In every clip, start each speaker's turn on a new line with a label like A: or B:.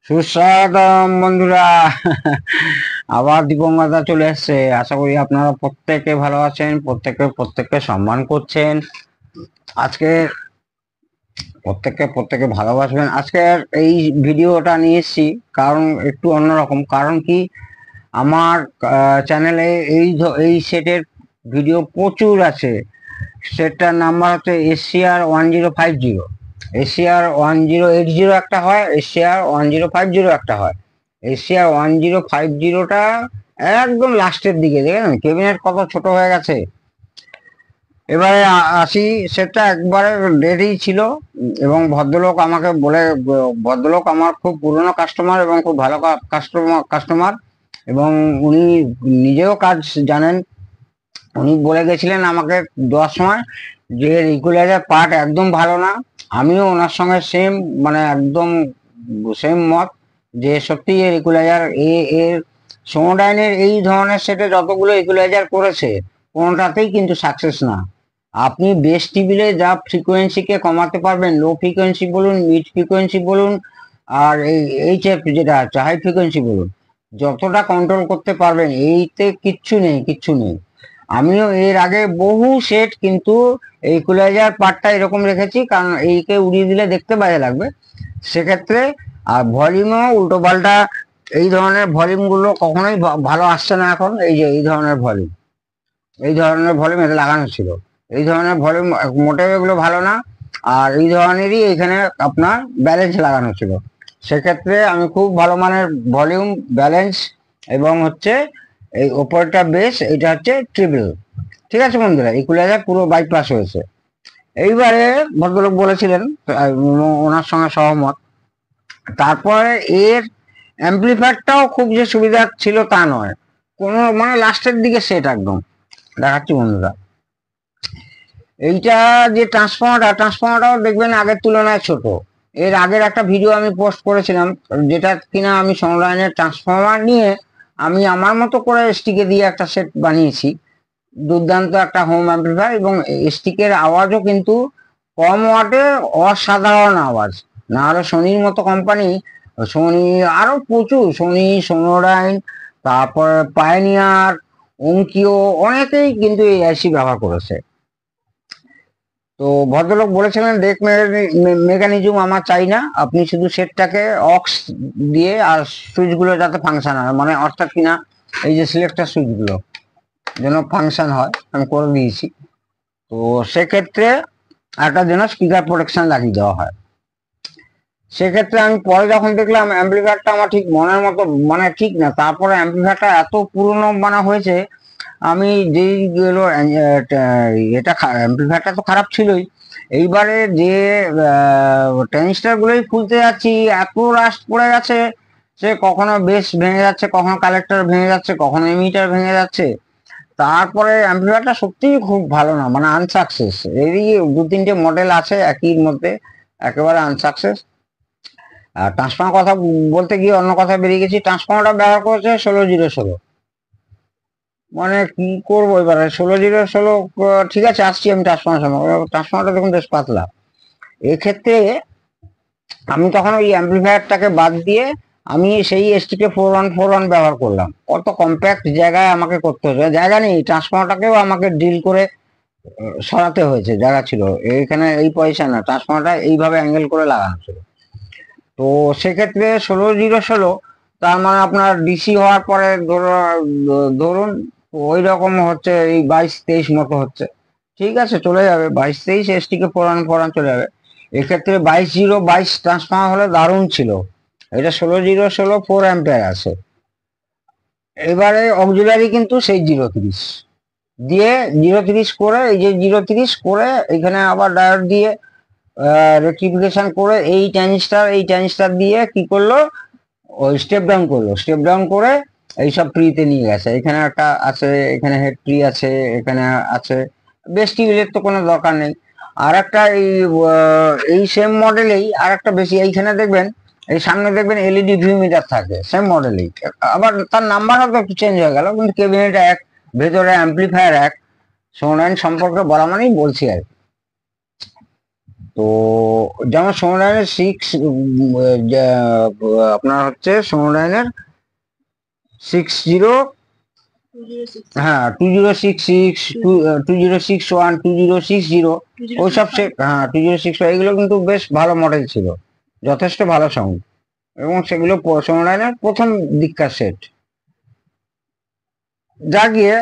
A: সুস্বাগতম বন্ধুরা। আবার দীপঙ্করদা চলে এসছে। আশা করি আপনারা প্রত্যেকে ভালো আছেন, প্রত্যেককে সম্মান করছেন। আজকে প্রত্যেকে ভালোবাসবেন। আজকে এই ভিডিওটা নিয়ে এসেছি কারণ একটু অন্যরকম। কারণ কি, আমার চ্যানেলে এই সেটের ভিডিও প্রচুর আছে। সেটটার নাম্বার হচ্ছে SCR-1050। SCR-1080 একটা হয়, SCR-1050 একটা হয়। SCR-1050টা একদম লাস্টের দিকে, দেখেন কেবিনেট কত ছোট হয়ে গেছে। এবারে আসি, সেটা একবারে রেডি ছিল এবং ভদ্রলোক আমার খুব পুরনো কাস্টমার এবং খুব ভালো কাস্টমার এবং উনি নিজেও কাজ জানেন। উনি বলে গেছিলেন আমাকে দেওয়ার সময় যে ইকুয়ালাইজার পার্ট একদম ভালো না। আমিও ওনার সঙ্গে সেম, মানে একদম সেম মত, যে সত্যি এর ইকুয়ালাইজার এর সোনোডাইনের এই ধরনের সেটে যতগুলো ইকুয়ালাইজার করেছে কোনোটাতেই কিন্তু সাকসেস না। আপনি বেস টিভিলে যা ফ্রিকোয়েন্সিকে কমাতে পারবেন, লো ফ্রিকোয়েন্সি বলুন, মিড ফ্রিকোয়েন্সি বলুন, আর এই এইচএফ যেটা আছে হাই ফ্রিকোয়েন্সি বলুন, যতটা কন্ট্রোল করতে পারবেন এইতে কিচ্ছু নেই। আমিও এর আগে বহু সেট কিন্তু এই ইকুয়ালাইজার পার্টটা এরকম রেখেছি, কারণ এইকে উড়িয়ে দিলে দেখতে বাজে লাগবে সেক্ষেত্রে। আর ভলিউমও উল্টো পাল্টা, এই ধরনের ভলিউম গুলো কখনোই ভালো আসছে না। এখন এই যে এই ধরনের ভলিউম এটা লাগানো ছিল, এই ধরনের ভলিউম মোটেও এগুলো ভালো না। আর এই ধরনেরই এখানে আপনার ব্যালেন্স লাগানো ছিল। সেক্ষেত্রে আমি খুব ভালো মানের ভলিউম, ব্যালেন্স এবং হচ্ছে এই ওপরটা বেস, এটা হচ্ছে ট্রিপল। ঠিক আছে বন্ধুরা, ইকুয়ালাইজার পুরো বাইপাস হয়েছে। এইবারে ভদ্রলোক বলেছিলেন, ওনার সঙ্গে সহমত। তারপরে এর অ্যাম্পলিফায়ারটাও খুব যে সুবিধা ছিল তা নয়, কোনো মানে লাস্টের দিকে সেট একদম দেখাচ্ছি বন্ধুরা। এইটা যে ট্রান্সফর্মারটাও দেখবেন আগের তুলনায় ছোট। এর আগের একটা ভিডিও আমি পোস্ট করেছিলাম, যেটা কিনা আমি সংলাইনের ট্রান্সফর্মার নিয়ে আমি আমার মতো করে স্টিকে দিয়ে একটা সেট বানিয়েছি। দুর্দান্ত একটা হোম অ্যাম্পলিফায়ার, এবং স্টিকের আওয়াজও কিন্তু কম ওয়াটে অসাধারণ আওয়াজ। না হলে সোনির মতো কোম্পানি, সোনি আরো প্রচুর, সোনি, সোনোডাইন, তারপর পায়োনিয়ার, ওঙ্কিও, অনেকেই কিন্তু এই আইসি ব্যবহার করেছে। তো ভদ্রলোক বলেছিলেন ডেক মেকানিজম আমার চাই না, আপনি শুধু সেটটাকে অক্স দিয়ে আর সুইচগুলো যাতে ফাংশন হয়, মানে অর্থাৎ কিনা এই যে সিলেক্টার সুইচগুলো যেন ফাংশন হয়, আমি করে দিয়েছি। তো সেক্ষেত্রে একটা যেন স্পিকার প্রোটেকশন লাগিয়ে দেওয়া হয়। সেক্ষেত্রে আমি পরে যখন দেখলাম অ্যাম্পলিফায়ারটা আমার ঠিক মনের মতো, মানে ঠিক না, তারপরে অ্যাম্পলিফায়ারটা এত পুরনো মানে হয়েছে, আমি যেই গেলো এটা অ্যাম্পলিফায়ারটা তো খারাপ ছিলই, এইবারে যে ট্রানজিস্টার গুলোই খুলতে যাচ্ছি এত রাস্ট পড়ে গেছে, সে কখনো বেস ভেঙে যাচ্ছে, কখনো কালেক্টর ভেঙে যাচ্ছে, কখনো এমিটার ভেঙে যাচ্ছে। তারপরে অ্যাম্পলিফায়ারটা সত্যিই খুব ভালো না, মানে আনসাকসেস। এরই দু তিনটে মডেল আছে একই মধ্যে, একেবারে আনসাকসেস। আর ট্রান্সফর্মার কথা বলতে গিয়ে অন্য কথা বেরিয়ে গেছি। ট্রান্সফর্মারটা ব্যবহার করেছে 16-0-16। মানে কি করবো এবারে, 16-0-16 ঠিক আছে, আসছি আমি ট্রান্সফর্মারটা দেখুন বেশ পাতলা। এক্ষেত্রে আমি তখন ওই অ্যাম্পলিফায়ারটাকে বাদ দিয়ে আমি সেই STK 4141 ব্যবহার করলাম। কত কম্প্যাক্ট জায়গায় আমাকে করতে হয়েছে, জায়গা নেই, ট্রান্সফর্মারটাকেও আমাকে ড্রিল করে সরাতে হয়েছে, জায়গা ছিল এইখানে এই পয়সা না, ট্রান্সফর্মারটা এইভাবে অ্যাঙ্গেল করে লাগানো ছিল। তো সেক্ষেত্রে 16-0-16, তার মানে আপনার ডিসি হওয়ার পরে ধরুন ওই রকম হচ্ছে, এই 22-23 মতো হচ্ছে। ঠিক আছে, চলে যাবে 22-23, STK 4141 চলে যাবে। এক্ষেত্রে 22-0-22 ট্রান্সফর্মার হলে দারুণ ছিল। এটা 16-0-16 4 অ্যাম্পিয়ার আছে। এবারে অক্সিলারি কিন্তু সেই 0-30 দিয়ে, 0-30 করে, এই যে 0-30 করে এখানে আবার ডায়োড দিয়ে রেক্টিফিকেশন করে এই ট্রানজিস্টার দিয়ে কি করলো, ওই স্টেপ ডাউন করে এইসব প্রিতে নিয়ে গেছে। এখানে একটা আছে, এখানে হেড প্রি আছে, এখানে আছে। বেশ টিউবের তো কোনো দরকার নেই। আর একটা এই সেম মডেলেই আর একটা বেশি, এইখানে দেখবেন, এই সামনে দেখবেন LED ভিউ মিটার থাকে, সেম মডেলেই। আবার তার নাম্বার হয়তো একটু চেঞ্জ হয়ে গেল, কিন্তু ক্যাবিনেট এক, ভেতরে অ্যাম্পলিফায়ার এক। সোনাইন সম্পর্কে বলা মানেই বলছি আর কি। তো যেমন সোনোডাইনের আপনার হচ্ছে সোনোডাইনের 60, হ্যাঁ 2066, 2061, 2060, ওইসব সেট, হ্যাঁ 2060 এগুলো কিন্তু বেশ ভালো মডেল ছিল, যথেষ্ট ভালো সাউন্ড, এবং সেগুলো সোনোডাইনের প্রথম দিককার সেট। যা গিয়ে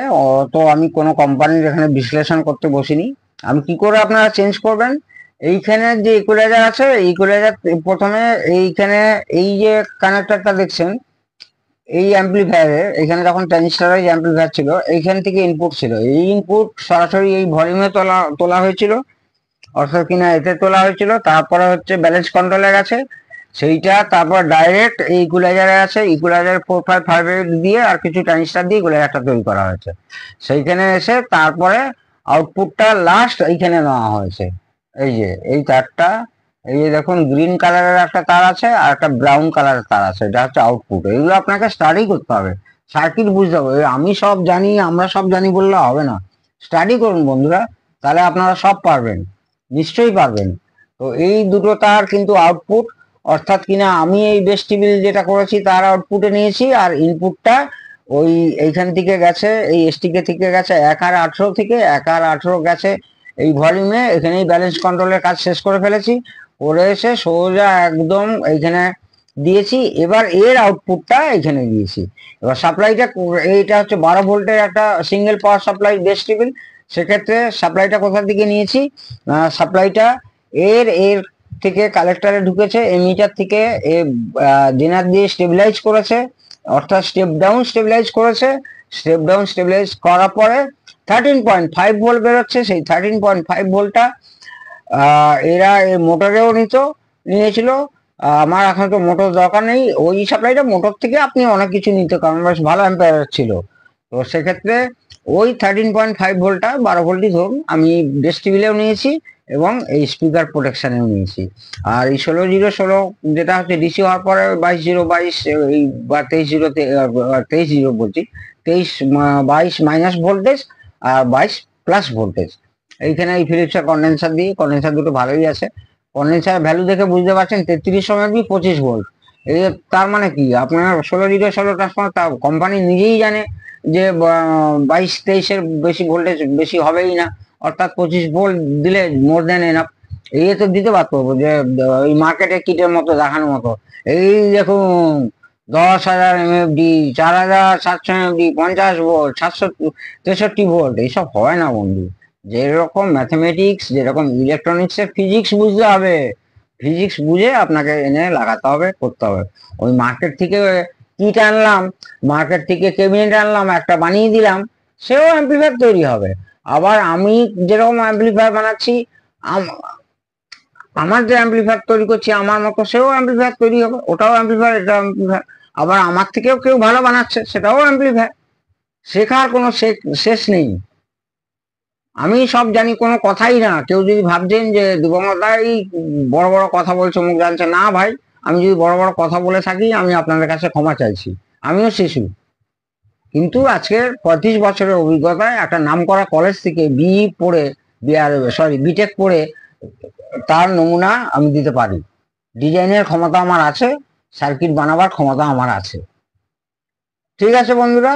A: তো আমি কোনো কোম্পানির এখানে বিশ্লেষণ করতে বসিনি। আমি কি করে আপনারা চেঞ্জ করবেন, এইখানে যে ইকুয়ালাইজার আছে, ইকুয়ালাইজার প্রথমে এইখানে এই যে কানেক্টরটা দেখছেন, এই অ্যাম্পলিফায়ারে এখানে যখন ট্রানজিস্টরাইজ অ্যাম্পলিফায়ার ছিল, এইখান থেকে ইনপুট ছিল, এই ইনপুট সরাসরি এই ভলিউমে তোলা হয়েছিল, অর্থাৎ কিনা এতে তোলা হয়েছিল। তারপরে হচ্ছে ব্যালেন্স কন্ট্রোলে গেছে সেইটা, তারপর ডাইরেক্ট এই ইকুয়ালাইজারে আছে, ইকুয়ালাইজার 455 দিয়ে আর কিছু ট্রানজিস্টার দিয়ে ইকুয়ালাইজারটা তৈরি করা হয়েছে। সেইখানে এসে তারপরে আউটপুটটা লাস্ট এইখানে নেওয়া হয়েছে। এই যে এই তারটা, এই যে দেখুন গ্রিন কালারের একটা তার আছে আর একটা ব্রাউন কালারের তার আছে, এটা হচ্ছে আউটপুট। এগুলো আপনাকে স্টাডি করতে হবে, সার্কিট বুঝতে হবে। আমি সব জানি, আমরা সব জানি বললে হবে না, স্টাডি করুন বন্ধুরা, তাহলে আপনারা সব পারবেন, নিশ্চয়ই পারবেন। তো এই দুটো তার কিন্তু আউটপুট, অর্থাৎ কিনা আমি এই বেস টিবিল যেটা করেছি তার আউটপুটে নিয়েছি, আর ইনপুটটা ওই এইখান থেকে গেছে, এই এসটিকে থেকে গেছে 1R18 থেকে 1R18 গেছে এই ভলিউমে। এখানেই ব্যালেন্স কন্ট্রোলের কাজ শেষ করে ফেলেছি, করে এসে সোজা একদম এইখানে দিয়েছি। এবার এর আউটপুটটা এখানে দিয়েছি। এবার সাপ্লাইটা, এইটা হচ্ছে 12 ভোল্টের একটা সিঙ্গেল পাওয়ার সাপ্লাই বেস টিবিল। সেক্ষেত্রে সাপ্লাইটা কোথা থেকে নিয়েছি, সাপ্লাইটা এর এর থেকে কালেক্টরে ঢুকেছে, এমিটার থেকে জেনার দিয়ে স্টেবিলাইজ করেছে, অর্থাৎ স্টেপ ডাউন স্টেবিলাইজ করেছে। স্টেপ ডাউন স্টেবিলাইজ করার পরে 13.5 ভোল্ট বেরোচ্ছে। সেই 13.5 ভোল্টটা এরা মোটরেও নিয়েছিল। আমার এখন তো মোটর দরকার নেই, ওই সাপ্লাইটা মোটর থেকে আপনি অনেক কিছু নিতে, কারণ বেশ ভালো অ্যাম্পিয়ার ছিল। তো সেক্ষেত্রে ওই 13.5 ভোল্টটা 12 ভোল্টই ধরুন আমি বেস টিবিলেও নিয়েছি এবং এই স্পিকার প্রোটেকশনেও নিয়েছি। আর এই 16-0-16 যেটা হচ্ছে ডিসি হওয়ার পরে 22-0-22 এই বা 23-0 বলছি, 22 মাইনাস ভোল্টেজ আর 22 প্লাস ভোল্টেজ। এইখানে এই ফিলিপসের কন্ডেন্সার দিয়ে, কন্ডেন্সার দুটো ভালোই আছে। কন্ডেন্সার ভ্যালু দেখে বুঝতে পারছেন 33 সময় 25 ভোল্ট। এই তার মানে কি, আপনার 16-0-16 ট্রান্সফর্মার, তা কোম্পানি নিজেই জানে যে 22-23-এর বেশি ভোল্টেজ বেশি হবেই না, অর্থাৎ 25 ভোল্ট দিলে মোর দেন এনাফ। এই তো দিতে পারতো যে ওই মার্কেটে কিটের মতো দেখানোর মতো, এই দেখুন 10,000 এমএফডি, 4,700 এমএফডি, 50 ভোল্ট, 763 ভোল্ট, এইসব হয় না বন্ধু। যেরকম ম্যাথমেটিক্স, যেরকম ইলেকট্রনিক্সের ফিজিক্স বুঝতে হবে, ফিজিক্স বুঝে আপনাকে এনে লাগাতে হবে, করতে হবে। ওই মার্কেট থেকে কিট আনলাম, মার্কেট থেকে ক্যাবিনেট আনলাম, একটা বানিয়ে দিলাম, সেও অ্যাম্পলিফায়ার তৈরি হবে। আবার আমি যেরকম অ্যাম্পলিফায়ার বানাচ্ছি, আমার যে অ্যাম্পলিফায়ার তৈরি করছি আমার মতো সেও অ্যাম্পলিফায়ার তৈরি হবে, ওটাও অ্যাম্পলিফায়ার, এটাও অ্যাম্পলিফায়ার। আবার আমার থেকেও কেউ ভালো বানাচ্ছে, সেটাও অ্যাম্পলিফায়ার। শেখার কোনো শেষ নেই। আমি সব জানি কোনো কথাই না। কেউ যদি ভাবছেন যে দিবঙ্গতাই বড় বড় কথা বলছে, মুখ জানছে না, ভাই আমি যদি বড় বড় কথা বলে থাকি আমি আপনাদের কাছে ক্ষমা চাইছি, আমিও শিশু। কিন্তু আজকে 35 বছরের অভিজ্ঞতায় একটা নামকরা কলেজ থেকে বিটেক পড়ে তার নমুনা আমি দিতে পারি। ডিজাইনের ক্ষমতা আমার আছে, সার্কিট বানাবার ক্ষমতা আমার আছে। ঠিক আছে বন্ধুরা,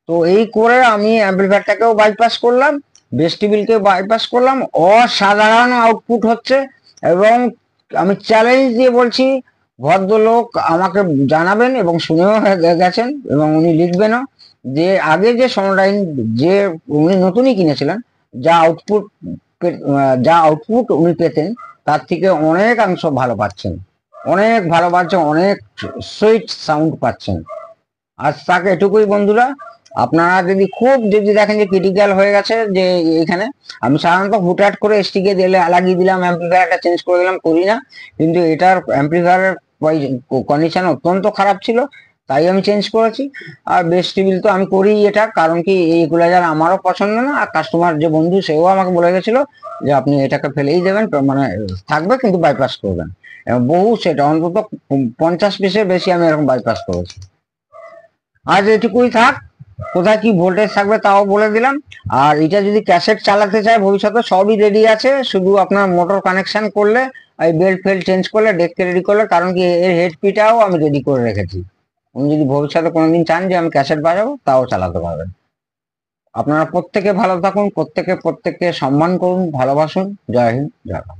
A: তো এই করে আমি অ্যাম্পলিফায়ারটাকেও বাইপাস করলাম, বেস টিবিলকে বাইপাস করলাম। অসাধারণ আউটপুট হচ্ছে, এবং আমি চ্যালেঞ্জ দিয়ে বলছি, ভদ্রলোক আমাকে জানাবেন এবং শুনেও গেছেন এবং উনি লিখবেনও, যে আগে যে সোনোডাইন যে উনি নতুনই কিনেছিলেন, যা আউটপুট উনি পেতেন তার থেকে অনেকাংশ ভালো পাচ্ছেন, অনেক ভালো পাচ্ছেন, অনেক সুইট সাউন্ড পাচ্ছেন। আজ তাকে এটুকুই বন্ধুরা। আপনারা যদি দেখেন যে ক্রিটিক্যাল হয়ে গেছে, যে এখানে আমি সাধারণত হুটহাট করে এসটিকে লাগিয়ে দিলাম, অ্যাম্পলিফায়ারটা চেঞ্জ করে দিলাম, করি না। কিন্তু এটার অ্যাম্পলিফায়ারের কন্ডিশন অত্যন্ত খারাপ ছিল, তাই আমি চেঞ্জ করেছি। আর বেস টিবিল তো আমি করি এটা, কারণ কি এইগুলো যারা আমারও পছন্দ না, আর কাস্টমার যে বন্ধু সেও আমাকে বলে গেছিল যে আপনি এটাকে ফেলেই দেবেন, মানে থাকবে কিন্তু বাইপাস করবেন। বহু সেটা অন্তত 50 পিসের বেশি আমি এরকম বাইপাস করেছি। আজ এটুকুই থাক। কোথায় কি ভোল্টেজ থাকবে তাও বলে দিলাম। আর এটা যদি ক্যাসেট চালাতে চায় ভবিষ্যতে সবই রেডি আছে, শুধু আপনার মোটর কানেকশন করলে, এই বেল্ট ফেল্ট চেঞ্জ করলে, ডেককে রেডি করলে, কারণ কি এর হেডপিটাও আমি রেডি করে রেখেছি। উনি যদি ভবিষ্যতে কোনোদিন চান যে আমি ক্যাসেট বাজাবো তাও চালাতে পারবেন। আপনারা প্রত্যেকে ভালো থাকুন, প্রত্যেকে প্রত্যেককে সম্মান করুন, ভালোবাসুন। জয় হিন্দ, জয় ভারত।